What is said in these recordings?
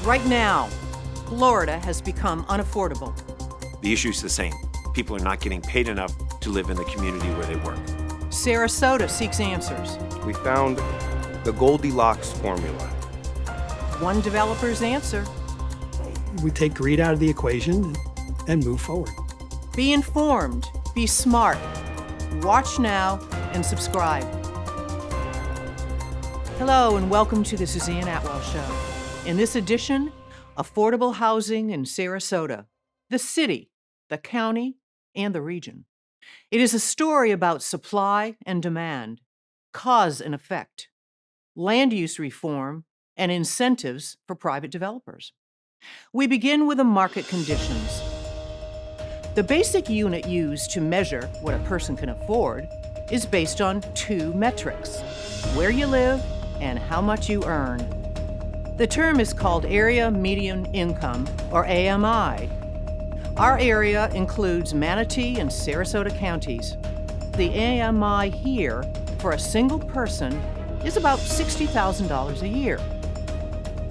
Right now, Florida has become unaffordable. The issue's the same. People are not getting paid enough to live in the community where they work. Sarasota seeks answers. We found the Goldilocks formula. One developer's answer: we take greed out of the equation and move forward. be informed, be smart. Watch now and subscribe. Hello and welcome to the Suzanne Atwell Show. In this edition, affordable housing in Sarasota, the city, the county, and the region. It is a story about supply and demand, cause and effect, land use reform, and incentives for private developers. We begin with the market conditions. The basic unit used to measure what a person can afford is based on two metrics: where you live and how much you earn. The term is called Area Median Income, or AMI. Our area includes Manatee and Sarasota counties. The AMI here for a single person is about $60,000 a year.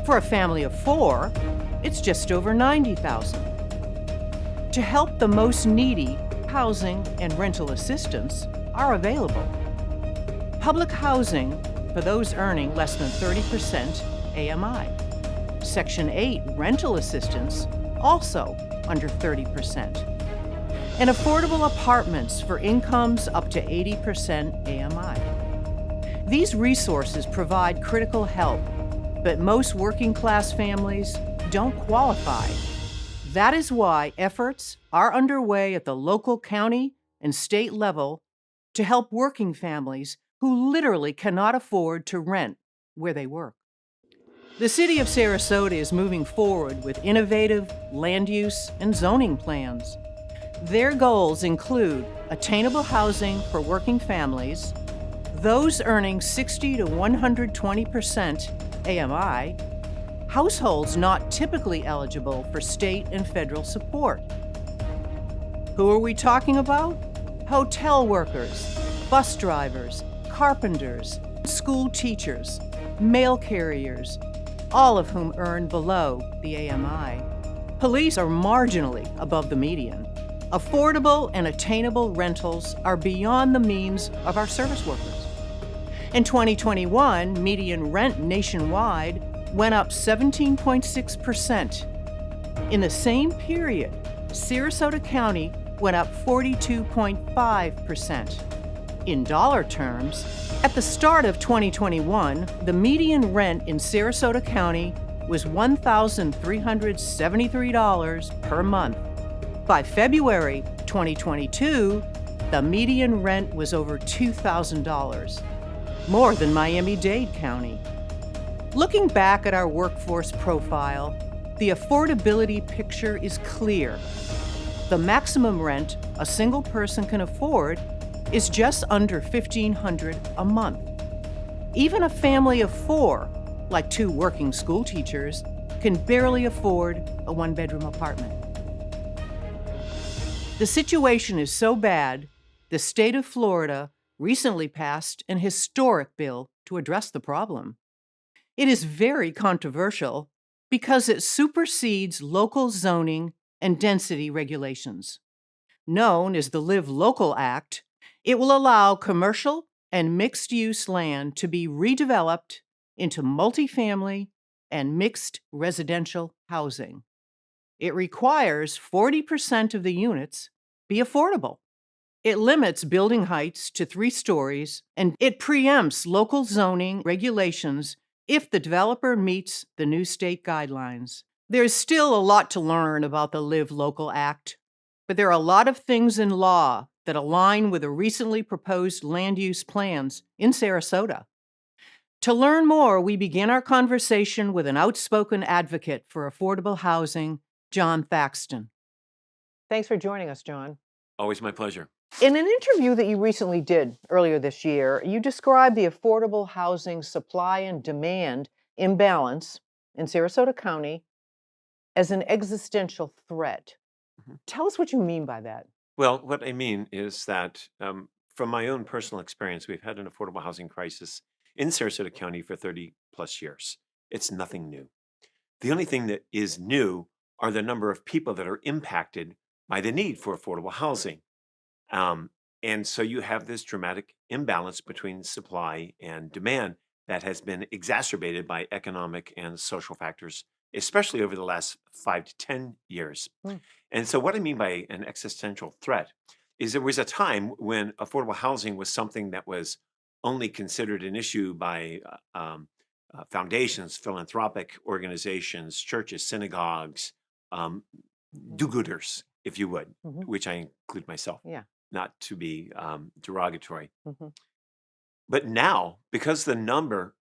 For a family of four, it's just over $90,000. To help the most needy, housing and rental assistance are available. Public housing for those earning less than 30% AMI. Section 8 rental assistance also under 30%. And affordable apartments for incomes up to 80% AMI. These resources provide critical help, but most working class families don't qualify. That is why efforts are underway at the local county and state level to help working families who literally cannot afford to rent where they work. The city of Sarasota is moving forward with innovative land use and zoning plans. Their goals include attainable housing for working families, those earning 60 to 120% AMI, households not typically eligible for state and federal support. Who are we talking about? Hotel workers, bus drivers, carpenters, school teachers, mail carriers, all of whom earn below the AMI. Police are marginally above the median. Affordable and attainable rentals are beyond the means of our service workers. In 2021, median rent nationwide went up 17.6%. In the same period, Sarasota County went up 42.5%. In dollar terms, at the start of 2021, the median rent in Sarasota County was $1,373 per month. By February 2022, the median rent was over $2,000, more than Miami-Dade County. Looking back at our workforce profile, the affordability picture is clear. The maximum rent a single person can afford is just under $1,500 a month. Even a family of four, like two working school teachers, can barely afford a one-bedroom apartment. The situation is so bad, the state of Florida recently passed an historic bill to address the problem. It is very controversial because it supersedes local zoning and density regulations. Known as the Live Local Act, it will allow commercial and mixed-use land to be redeveloped into multifamily and mixed residential housing. It requires 40% of the units be affordable. It limits building heights to 3 stories, and it preempts local zoning regulations if the developer meets the new state guidelines. There's still a lot to learn about the Live Local Act, but there are a lot of things in law that align with the recently proposed land use plans in Sarasota. To learn more, we begin our conversation with an outspoken advocate for affordable housing, John Thaxton. Thanks for joining us, John. Always my pleasure. In an interview that you recently did earlier this year, you described the affordable housing supply and demand imbalance in Sarasota County as an existential threat. Tell us what you mean by that. Well, what I mean is that from my own personal experience, we've had an affordable housing crisis in Sarasota County for 30 plus years. It's nothing new. The only thing that is new are the number of people that are impacted by the need for affordable housing. Um, and so you have this dramatic imbalance between supply and demand that has been exacerbated by economic and social factors, especially over the last 5 to 10 years. Mm. And so, what I mean by an existential threat is there was a time when affordable housing was something that was only considered an issue by foundations, philanthropic organizations, churches, synagogues, um, Mhm. do-gooders, if you would, Mhm. which I include myself, Yeah. not to be derogatory. Mhm. But now, because the number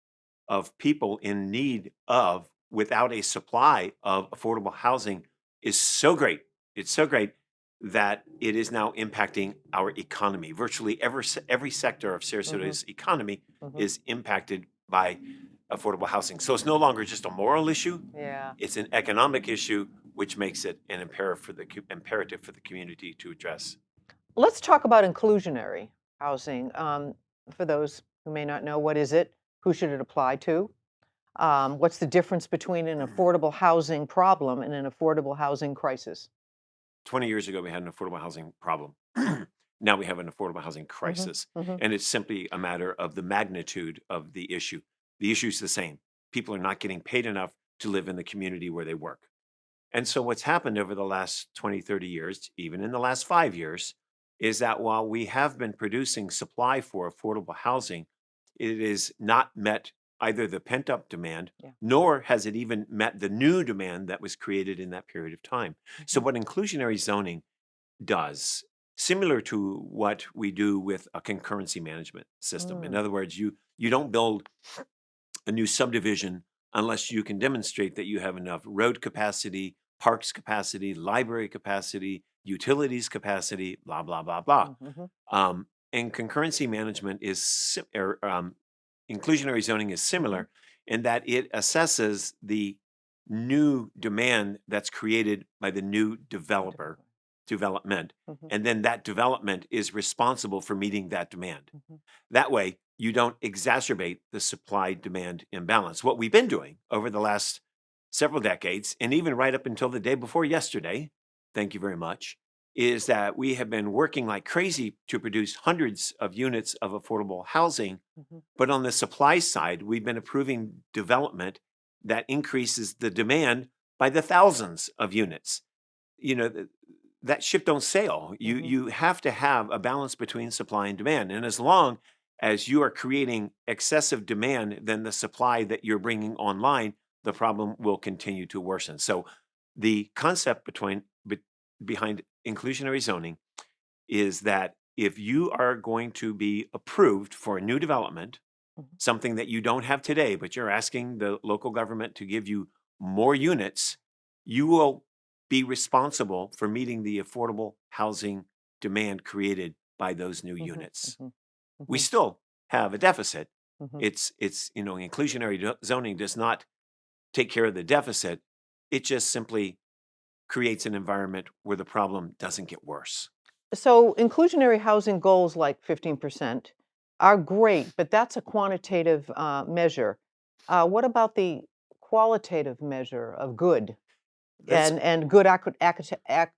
of people in need of, without a supply of affordable housing is so great, it's so great that it is now impacting our economy. Virtually every sector of Mhm. Sarasota's economy Mhm. is impacted by affordable housing. So it's no longer just a moral issue, Yeah. it's an economic issue, which makes it an imperative for the community to address. Let's talk about inclusionary housing. For those who may not know, what is it? Who should it apply to? What's the difference between an affordable housing problem and an affordable housing crisis? 20 years ago, we had an affordable housing problem. Now we have an affordable housing Mhm. crisis. Mhm. And it's simply a matter of the magnitude of the issue. The issue is the same. People are not getting paid enough to live in the community where they work. And so, what's happened over the last 20, 30 years, even in the last 5 years, is that while we have been producing supply for affordable housing, it is not met either the pent up demand, Yeah. nor has it even met the new demand that was created in that period of time. So, Mhm. what inclusionary zoning does, similar to what we do with a concurrency management system, in Mm. other words, you don't build a new subdivision unless you can demonstrate that you have enough road capacity, parks capacity, library capacity, utilities capacity, blah, blah, blah, blah. Mhm. And concurrency management is, inclusionary zoning is Mhm. similar in that it assesses the new demand that's created by the new development. Mhm. And then that development is responsible for meeting that demand. Mhm. That way, you don't exacerbate the supply demand imbalance. What we've been doing over the last several decades, and even right up until the day before yesterday, thank you very much, is that we have been working like crazy to produce hundreds of units of affordable housing. Mhm. But on the supply side, we've been approving development that increases the demand by the thousands of units. You know, that ship don't sail. You Mhm. you have to have a balance between supply and demand. And as long as you are creating excessive demand than the supply that you're bringing online, the problem will continue to worsen. So the concept behind inclusionary zoning is that if you are going to be approved for a new development, Mhm. something that you don't have today, but you're asking the local government to give you more units, you will be responsible for meeting the affordable housing demand created by those new Mhm. units. Mhm. We Mhm. still have a deficit. Mhm. It's inclusionary zoning does not take care of the deficit. It just simply creates an environment where the problem doesn't get worse. So inclusionary housing goals like 15% are great, but that's a quantitative measure. What about the qualitative measure of good That's and good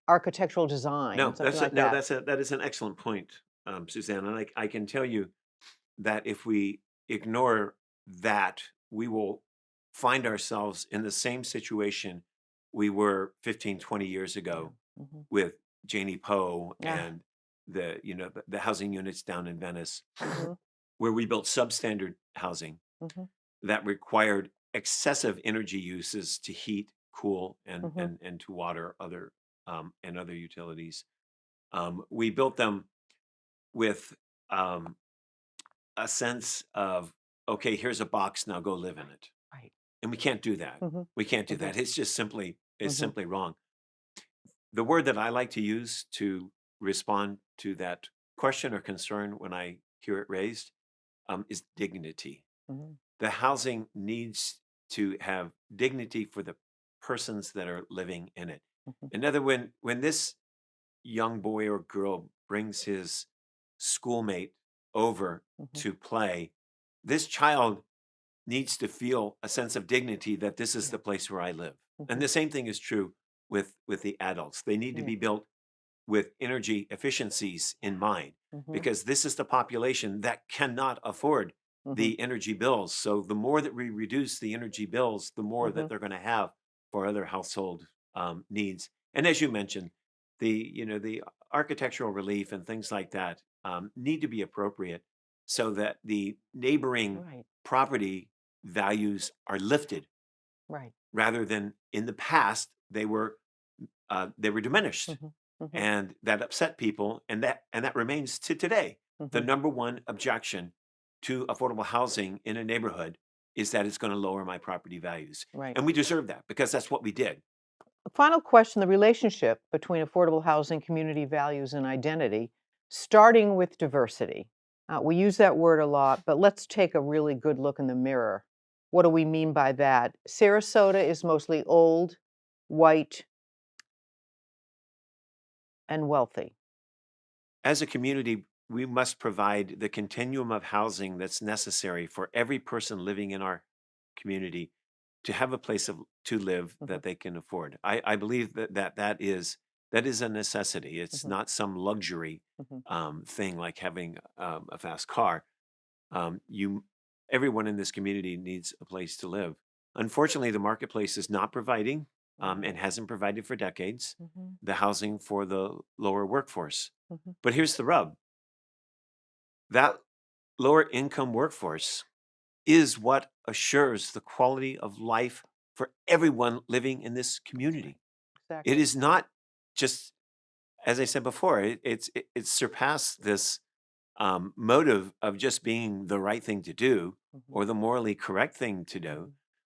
architectural design, no, something like that? that is an excellent point, Suzanne. And I can tell you that if we ignore that, we will find ourselves in the same situation we were 15, 20 years Yeah. ago Mhm. with Janie Poe Ah. and the housing units down in Venice, Mhm. where we built substandard housing Mhm. that required excessive energy uses to heat, cool, and Mhm. and to water other utilities. We built them with um, a sense of, okay, here's a box, now go live in it. Right. And we can't do that. Mhm. We can't do Mhm. that. It's Mhm. simply wrong. The word that I like to use to respond to that question or concern when I hear it raised is dignity. Mhm. The housing needs to have dignity for the persons that are living in it. Mhm. Another, when this young boy or girl brings his schoolmate over Mhm. to play, this child needs to feel a sense of dignity that this is Yeah. the place where I live. Mhm. And the same thing is true with the adults. They need to Yeah. be built with energy efficiencies in mind, Mhm. because this is the population that cannot afford Mhm. the energy bills. So the more that we reduce the energy bills, the more Mhm. that they're going to have for other household needs. And as you mentioned, the architectural relief and things like that need to be appropriate so that the neighboring Right. property values are lifted, Right. rather than in the past they were diminished, Mhm. Mhm. and that upset people, and that remains to today. The Mhm. number one objection to affordable housing in a neighborhood is that it's going to lower my property values, Right. and we deserve that because that's what we did. Final question, the relationship between affordable housing, community values, and identity, starting with diversity. We use that word a lot, but let's take a really good look in the mirror. What do we mean by that? Sarasota is mostly old, white, and wealthy. As a community, we must provide the continuum of housing that's necessary for every person living in our community to have a place to live Mhm. that they can afford. I believe that is a necessity. It's Mhm. not some luxury Mhm. thing like having a fast car. You, everyone in this community needs a place to live. Unfortunately, the marketplace is not providing and hasn't provided for decades Mhm. the housing for the lower workforce. Mhm. But here's the rub: that lower income workforce is what assures the quality of life for everyone living in this community. It Exactly. is not just, as I said before, it's surpassed this motive of just being the right thing to do Mhm. or the morally correct thing to do.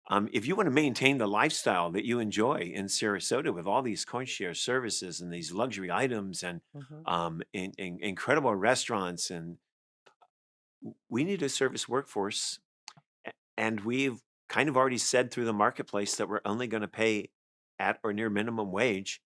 Mhm. If you want to maintain the lifestyle that you enjoy in Sarasota with all these concierge services and these luxury items and Mhm. incredible restaurants, and we need a service workforce, and we've kind of already said through the marketplace that we're only going to pay at or near minimum wage.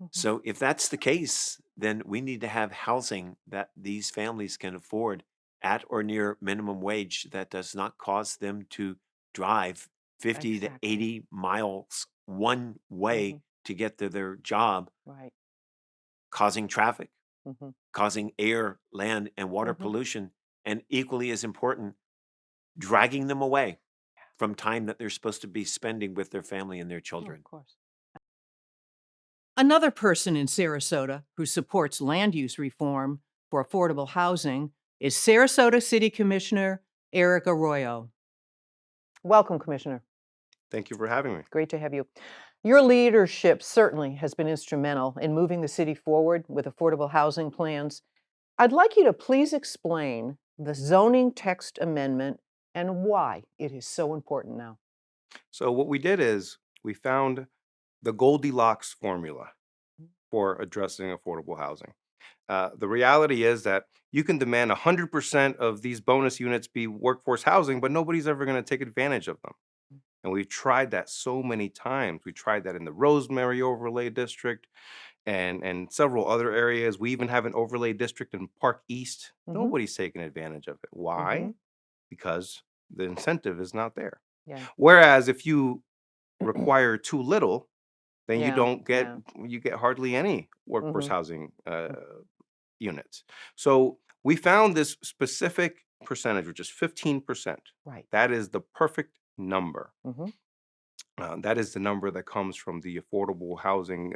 Mhm. So if that's the case, then we need to have housing that these families can afford at or near minimum wage that does not cause them to drive 50 to Exactly. 80 miles one way Mhm. to get to their job, Right. causing traffic, Mhm. causing air, land, and water Mhm. pollution, and equally as important, dragging them away from time that they're supposed to be spending with their family and their Oh, children. of course. Another person in Sarasota who supports land use reform for affordable housing is Sarasota City Commissioner Eric Arroyo. Welcome, Commissioner. Thank you for having me. Great to have you. Your leadership certainly has been instrumental in moving the city forward with affordable housing plans. I'd like you to please explain the zoning text amendment and why it is so important now. So, what we did is we found the Goldilocks formula for addressing affordable housing. The reality is that you can demand 100% of these bonus units be workforce housing, but nobody's ever going to take advantage of them. And we've tried that so many times. We tried that in the Rosemary Overlay District and several other areas. We even have an overlay district in Park East. Mhm. Nobody's taking advantage of it. Why? Mhm. Because the incentive is not there. Yeah. Whereas if you require too little, then you Yeah. don't get Yeah. you get hardly any workforce Mhm. housing units. So we found this specific percentage, which is 15%. Right. That is the perfect number. Mhm. That is the number that comes from the Affordable Housing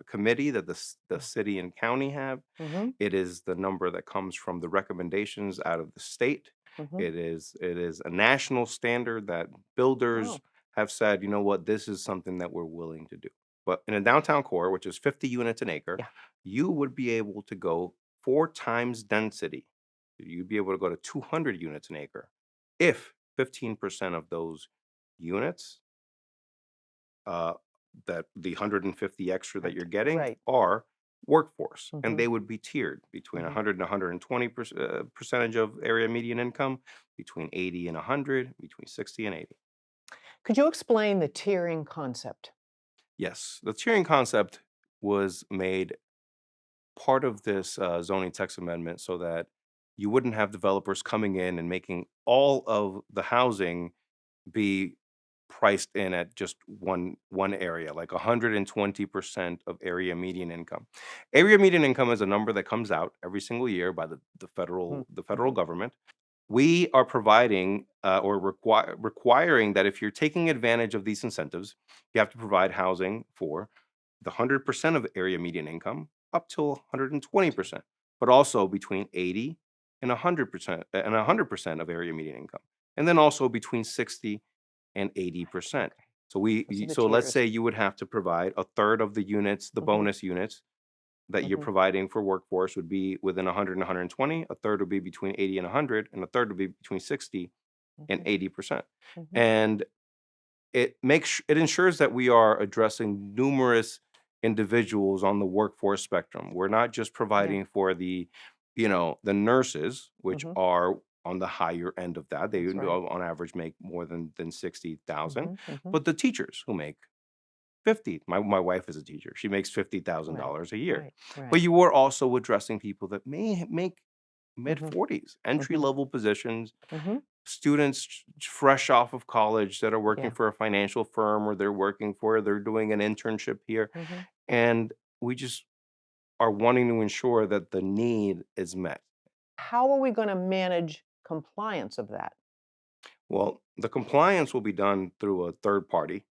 Committee that the city and county have. Mhm. It is the number that comes from the recommendations out of the state. Mhm. It is a national standard that builders Oh. have said, you know what, this is something that we're willing to do. But in a downtown core, which is 50 units an acre, Yeah. you would be able to go 4 times density. You'd be able to go to 200 units an acre if 15% of those units, uh, that the 150 extra that Right. you're getting Right. are workforce, and Mhm. they would be tiered between Mhm. 100 and 120 percentage of area median income, between 80 and 100, between 60 and 80. Could you explain the tiering concept? Yes, the tiering concept was made part of this zoning text amendment so that you wouldn't have developers coming in and making all of the housing be priced in at just one area, like 120% of area median income. Area median income is a number that comes out every single year by the federal government. We are providing or requiring that if you're taking advantage of these incentives, you have to provide housing for the 100% of area median income up till 120%, but also between 80 and 100% of area median income, and then also between 60 and 80%. So Those are the so let's tiers. say you would have to provide a third of the units, the Mhm. bonus units that you're Mhm. providing for workforce would be within 100 and 120, a third would be between 80 and 100, and a third would be between 60 and Mhm. 80%. Mhm. And it ensures that we are addressing numerous individuals on the workforce spectrum. We're not just Yeah. providing for the nurses, which Mhm. are on the higher end of that. They That's right. on average make more than 60,000, Mhm. but the teachers who make 50. My wife is a teacher. She makes Right. $50,000 a year. Right. Right. But you were also addressing people that may make mid Mhm. 40s, entry Mhm. level positions, Mhm. students fresh off of college that are working Yeah. for a financial firm, or they're doing an internship here. Mhm. And we just are wanting to ensure that the need is met. How are we going to manage compliance of that? Well, the compliance will be done through a third party,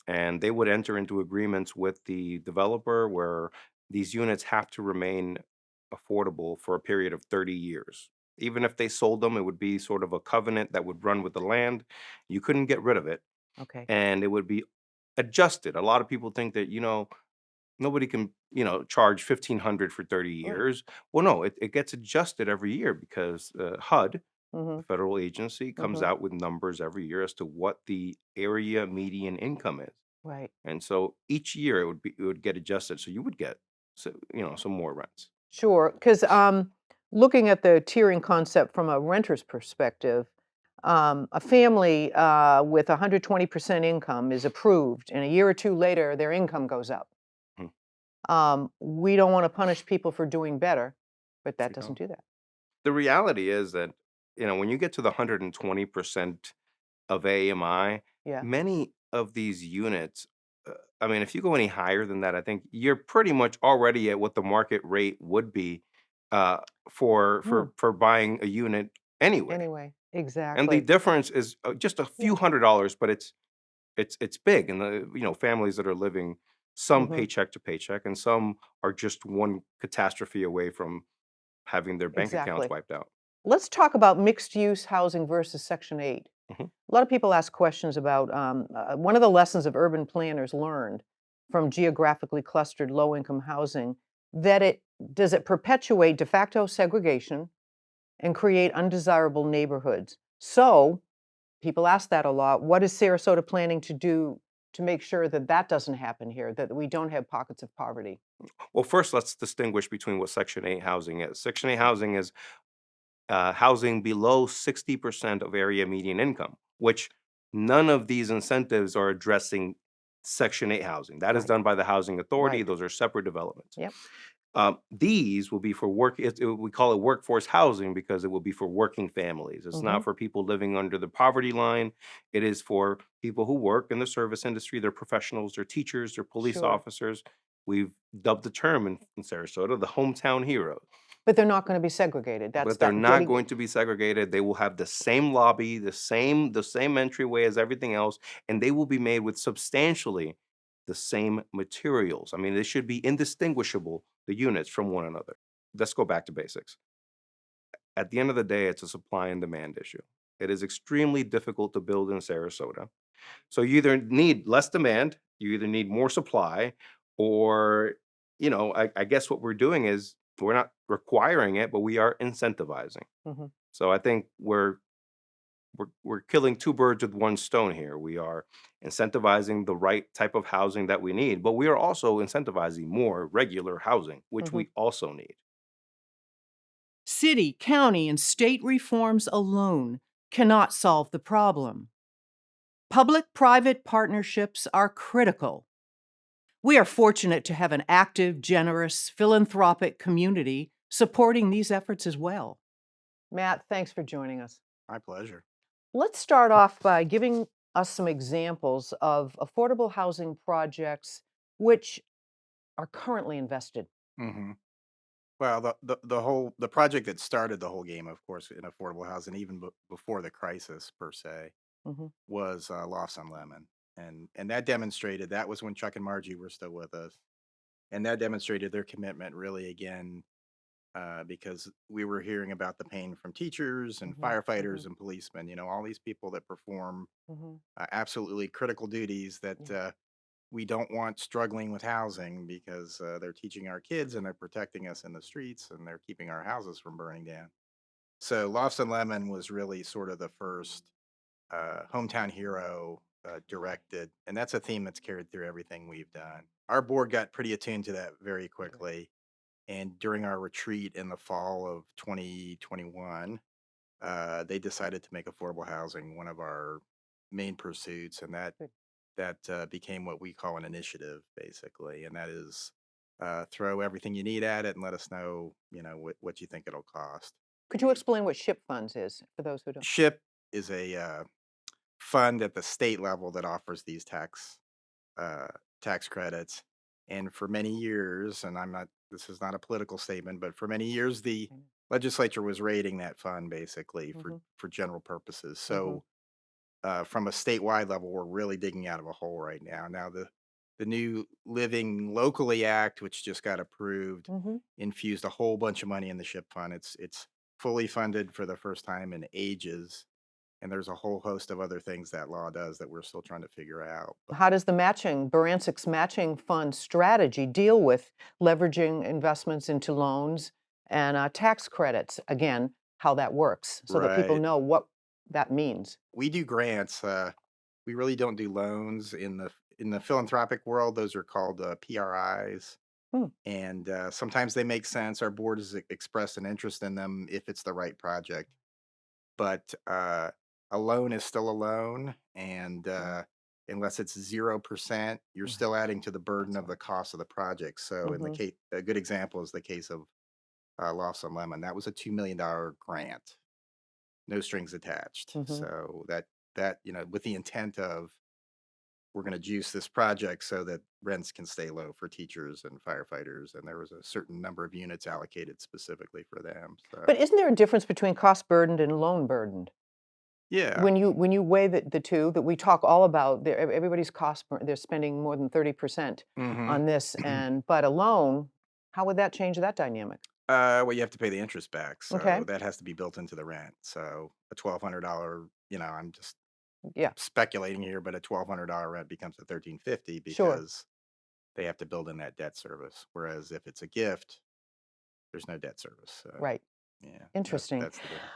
and they would enter into agreements with the developer where these units have to remain affordable for a period of 30 years. Even if they sold them, it would be sort of a covenant that would run with the land. You couldn't get rid of it, Okay. and it would be adjusted. A lot of people think that, nobody can, charge 1,500 for 30 Right. years. Well, no, it gets adjusted every year because HUD, the Mhm. federal agency, comes Mhm. out with numbers every year as to what the area median income is. Right. And so each year it would get adjusted. So you would get some more rents. Sure. Because looking at the tiering concept from a renter's perspective, a family with 120% income is approved, and a year or two later, their income goes up. Mhm. We don't want to punish people for doing better, but that We doesn't don't. do that. The reality is that, when you get to the 120% of AMI, Yeah. many of these units, I mean, if you go any higher than that, I think you're pretty much already at what the market rate would be uh, for Hmm. buying a unit anyway. Anyway, And the exactly. difference is just a few Yeah. $100s, but it's big. And the families that are living some Hmm. paycheck to paycheck, and some are just one catastrophe away from having their bank accounts Exactly. wiped out. Let's talk about mixed use housing versus Section 8. Mhm. A lot of people ask questions about one of the lessons of urban planners learned from geographically clustered low income housing that it perpetuate de facto segregation and create undesirable neighborhoods. So people ask that a lot. What is Sarasota planning to do to make sure that that doesn't happen here, that we don't have pockets of poverty? Well, first, let's distinguish between what Section 8 housing is. Section 8 housing is housing below 60% of area median income, which none of these incentives are addressing Section 8 housing. That is Right. done by the Housing Authority. Right. Those are separate developments. Yep. These will be for we call it workforce housing because it will be for working families. It's Hmm. not for people living under the poverty line. It is for people who work in the service industry. They're professionals, they're teachers, they're police Sure. officers. We've dubbed the term in Sarasota the hometown heroes. But they're not going to be segregated. That's But they're that not getting. going to be segregated. They will have the same lobby, the same entryway as everything else, and they will be made with substantially the same materials. I mean, they should be indistinguishable, the units from one another. Let's go back to basics. At the end of the day, it's a supply and demand issue. It is extremely difficult to build in Sarasota. So you either need less demand, you either need more supply, or, I guess what we're doing is we're not requiring it, but we are incentivizing. Mhm. So I think we're killing two birds with one stone here. We are incentivizing the right type of housing that we need, but we are also incentivizing more regular housing, which Mhm. we also need. City, county, and state reforms alone cannot solve the problem. Public private partnerships are critical. We are fortunate to have an active, generous, philanthropic community supporting these efforts as well. Matt, thanks for joining us. My pleasure. Let's start off by giving us some examples of affordable housing projects which are currently invested. hmm Well, the project that started the whole game, of course, in affordable housing, even before the crisis per se, Mhm. was Lofts on Lemon, and that demonstrated that was when Chuck and Margie were still with us, and that demonstrated their commitment really again, because we were hearing about the pain from teachers and Mhm. firefighters Mhm. and policemen. You know, all these people that perform Mhm. absolutely critical duties that Yeah. we don't want struggling with housing because they're teaching our kids and they're protecting us in the streets and they're keeping our houses from burning down. So Lofts and Lemon was really sort of the first hometown hero directed, and that's a theme that's carried through everything we've done. Our board got pretty attuned to that very Good. quickly, and during our retreat in the fall of 2021, they decided to make affordable housing one of our main pursuits, and Good. that became what we call an initiative, basically, and that is throw everything you need at it and let us know, what you think it'll cost. Could you explain what SHIP funds is for those who don't? SHIP is a fund at the state level that offers these uh, tax credits, and for many years, and I'm not. This is not a political statement, but for many years, the I know. legislature was raiding that fund basically for Mhm. for general purposes. Mhm. So from a statewide level, we're really digging out of a hole right now. Now, the new Living Locally Act, which just got approved, Mhm. infused a whole bunch of money in the SHIP fund. It's fully funded for the first time in ages, and there's a whole host of other things that law does that we're still trying to figure out. But How does the Barancic's matching fund strategy deal with leveraging investments into loans and tax credits? Again, how that works so that people right, know what that means. we do grants. We really don't do loans in the philanthropic world. Those are called PRIs. Hmm. And sometimes they make sense. Our board has expressed an interest in them if it's the right project. But a loan is still a loan, and Mm. unless it's 0%, you're Yeah, still adding to the burden that's of the right. cost of the project. So, in the Mhm. case, a good example is the case of Lofts on Lemon. That was a $2 million grant, no strings attached. Mhm. So that with the intent of we're going to juice this project so that rents can stay low for teachers and firefighters, and there was a certain number of units allocated specifically for them. So But isn't there a difference between cost burdened and loan burdened? yeah. When you weigh the two that we talk all about, everybody's they're spending more than 30% hmm on this, and but a loan, how would that change that dynamic? well, you have to pay the interest back, Okay. so that has to be built into the rent. So a $1,200, I'm just Yeah, speculating here, but a $1,200 rent becomes a 1,350 sure. because they have to build in that debt service. Whereas if it's a gift, there's no debt service. So Right. yeah, Interesting. that's the difference.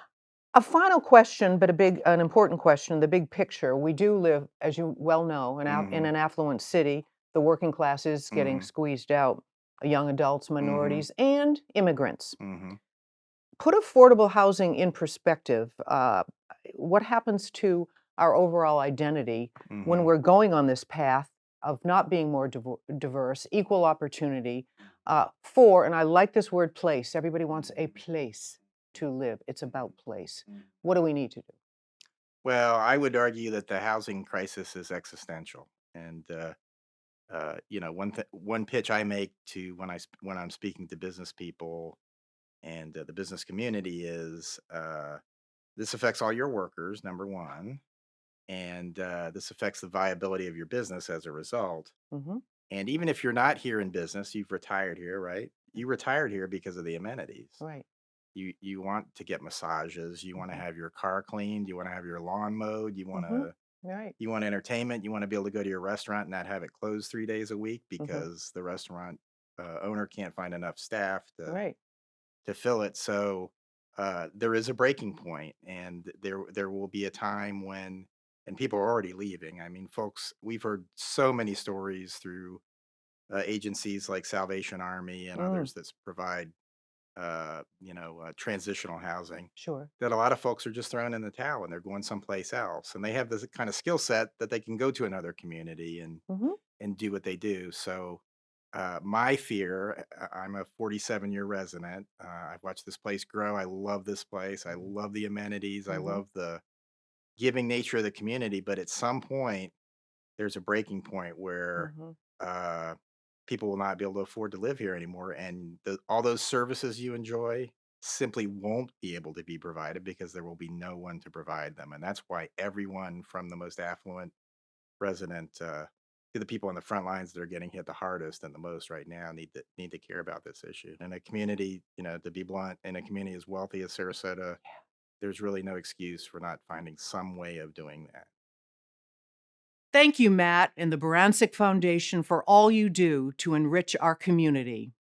A final question, but an important question, the big picture. We do live, as you well know, in hmm an affluent city. The working class is getting hmm squeezed out, young adults, hmm minorities, and immigrants. hmm Put affordable housing in perspective. What happens to our overall identity when hmm we're going on this path of not being more diverse, equal opportunity for, and I like this word place, everybody wants a place to live. It's about place. What do we need to do? Well, I would argue that the housing crisis is existential, and one pitch I make to when I'm speaking to business people and the business community is this affects all your workers, number one, and this affects the viability of your business as a result. Hmm. And even if you're not here in business, you've retired here, right? You retired here because of the amenities. Right. You want to get massages, you want to Hmm. have your car cleaned, you want to have your lawn mowed, Hmm. Right. you want entertainment, you want to be able to go to your restaurant and not have it closed 3 days a week Hmm. because the restaurant owner can't find enough staff Right. to fill it. So there is a breaking point, and there will be a time when, and people are already leaving. I mean, folks, we've heard so many stories through agencies like Salvation Army and Mm, others that provide transitional housing, sure. that a lot of folks are just throwing in the towel and they're going someplace else, and they have this kind of skill set that they can go to another community Hmm. and do what they do. So my fear, I'm a 47-year resident. I've watched this place grow. I love this place. I love the amenities. I Hmm. love giving nature of the community, but at some point, there's a breaking point where Mhm. uh, people will not be able to afford to live here anymore, and all those services you enjoy simply won't be able to be provided because there will be no one to provide them. And that's why everyone from the most affluent resident to the people on the front lines that are getting hit the hardest and the most right now need to care about this issue. And a community, to be blunt, in a community as wealthy as Sarasota, there's really no excuse for not finding some way of doing that. Thank you, Matt, and the Barancic Foundation for all you do to enrich our community.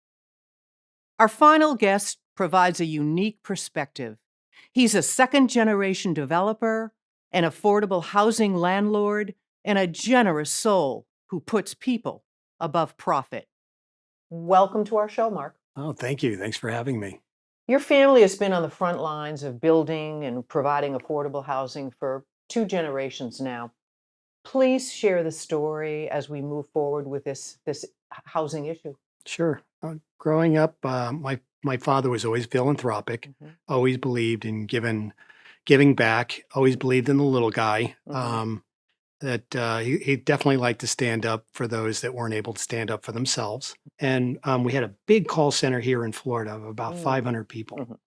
Our final guest provides a unique perspective. He's a second-generation developer, an affordable housing landlord, and a generous soul who puts people above profit. Welcome to our show, Mark. Oh, thank you. Thanks for having me. Your family has been on the front lines of building and providing affordable housing for 2 generations now. Please share the story as we move forward with this housing issue. Sure. Growing up, my father was always philanthropic, Mhm. always believed in giving back, always believed in the little guy. Mhm. That he definitely liked to stand up for those that weren't able to stand up for themselves. And we had a big call center here in Florida of about Mm. 500 people. Mhm.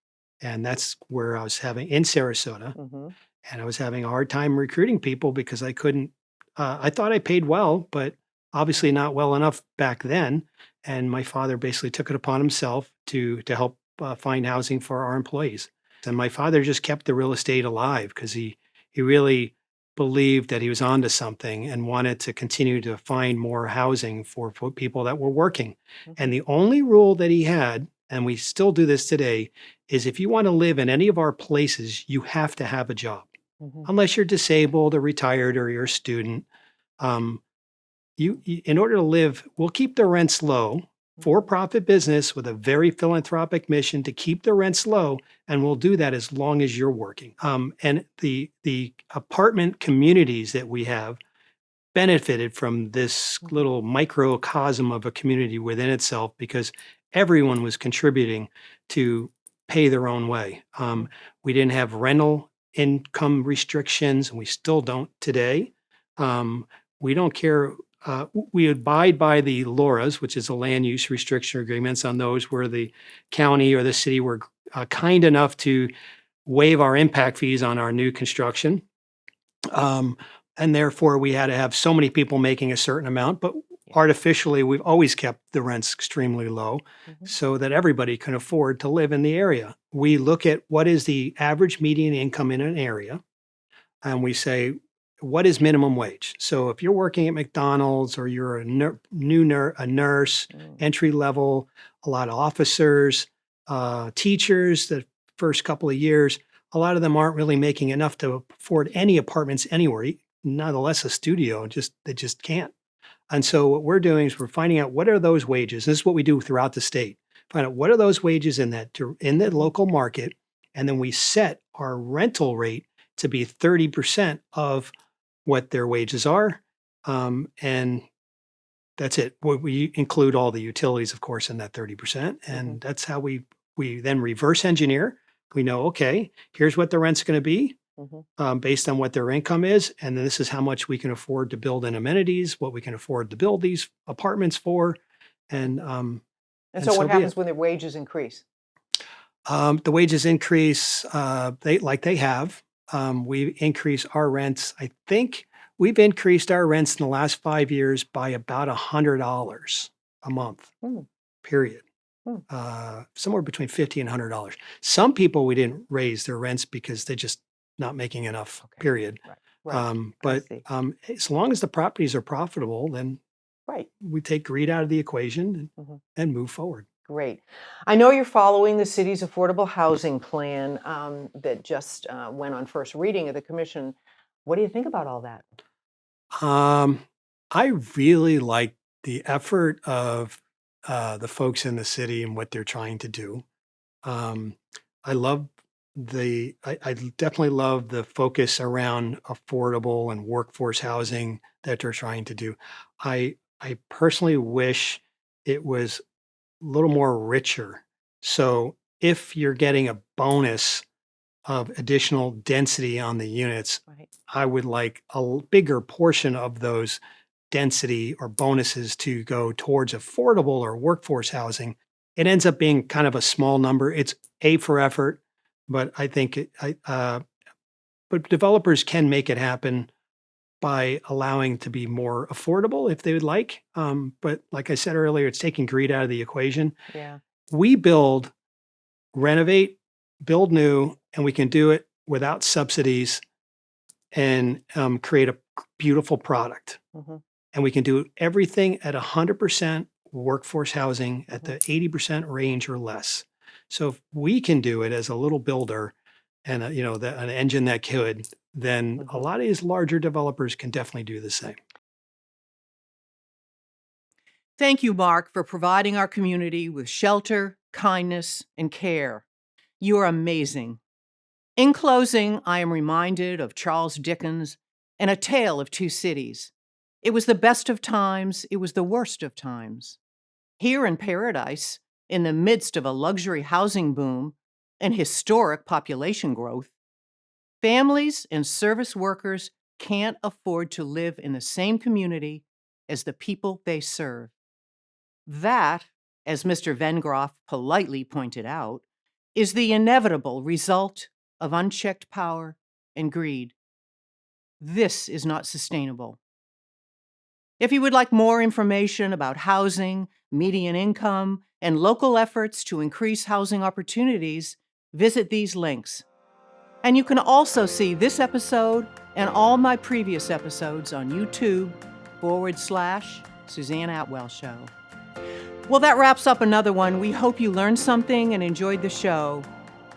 And that's where I was having in Sarasota. Mhm. And I was having a hard time recruiting people because I couldn't, I thought I paid well, but obviously not well enough back then. And my father basically took it upon himself to help find housing for our employees. And my father just kept the real estate alive because he really believed that he was onto something and wanted to continue to find more housing for people that were working. And Mhm. the only rule that he had, and we still do this today, is if you want to live in any of our places, you have to have a job. Mhm. Unless you're disabled or retired or you're a student, um, in order to live, we'll keep the rents low. Mhm. For-profit business with a very philanthropic mission to keep the rents low, and we'll do that as long as you're working. And the apartment communities that we have benefited from this Mhm. little microcosm of a community within itself because everyone was contributing to pay their own way. We didn't have rental income restrictions, and we still don't today. We don't care. We abide by the LORAs, which is the land use restriction agreements on those where the county or the city were kind enough to waive our impact fees on our new construction. Um, and therefore, we had to have so many people making a certain amount. But Yeah. artificially, we've always kept the rents extremely low Mhm. so that everybody can afford to live in the area. We look at what is the average median income in an area, and we say, what is minimum wage? So if you're working at McDonald's or you're a nurse, Mm. entry level, a lot of officers, teachers, the first couple of years, a lot of them aren't really making enough to afford any apartments anywhere, nonetheless a studio. They just can't. And so what we're doing is we're finding out what are those wages. This is what we do throughout the state. Find out what are those wages in the Mhm. local market, and then we set our rental rate to be 30% of what their wages are. And that's it. We include all the utilities, of course, in that 30%. Mhm. And that's how we then reverse engineer. We know, okay, here's what the rent's going to be Mhm. based on what their income is. And then this is how much we can afford to build in amenities, what we can afford to build these apartments for. And And and so what so be happens it. when the wages increase? The wages increase, they have. We increase our rents. I think we've increased our rents in the last 5 years by about $100 a month, Mm. period. Mm. Somewhere between 50 and $100. Some people we didn't raise their rents because they're just not making enough, Okay. period. Right. Right. I But see. as long as the properties are profitable, then Right. we take greed out of the equation Mhm. and move forward. Great. I know you're following the city's affordable housing plan that just went on first reading of the commission. What do you think about all that? Um, I really like the effort of the folks in the city and what they're trying to do. Um, I love I definitely love the focus around affordable and workforce housing that they're trying to do. I personally wish it was a little more richer. So if you're getting a bonus of additional density on the units, Right. I would like a bigger portion of those density or bonuses to go towards affordable or workforce housing. It ends up being kind of a small number. It's A for effort, but I think but developers can make it happen by allowing to be more affordable if they would like. But like I said earlier, it's taking greed out of the equation. Yeah. We build, renovate, build new, and we can do it without subsidies and create a beautiful product. Mhm. And we can do everything at 100% workforce housing at the 80% range or less. So if we can do it as a little builder and an engine that could, then a Mhm. lot of these larger developers can definitely do the same. Thank you, Mark, for providing our community with shelter, kindness, and care. You are amazing. In closing, I am reminded of Charles Dickens and A Tale of Two Cities. It was the best of times, it was the worst of times. Here in paradise, in the midst of a luxury housing boom and historic population growth, families and service workers can't afford to live in the same community as the people they serve. That, as Mr. Vengroff politely pointed out, is the inevitable result of unchecked power and greed. This is not sustainable. If you would like more information about housing, median income, and local efforts to increase housing opportunities, visit these links. And you can also see this episode and all my previous episodes on YouTube/Suzanne Atwell Show. Well, that wraps up another one. We hope you learned something and enjoyed the show.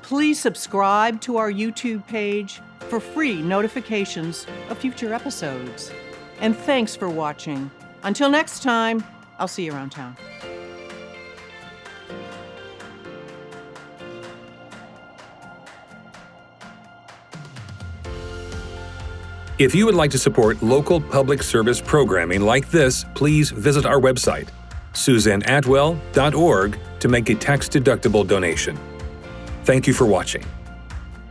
Please subscribe to our YouTube page for free notifications of future episodes. And thanks for watching. Until next time, I'll see you around town. If you would like to support local public service programming like this, please visit our website, SuzanneAtwell.org, to make a tax-deductible donation. Thank you for watching.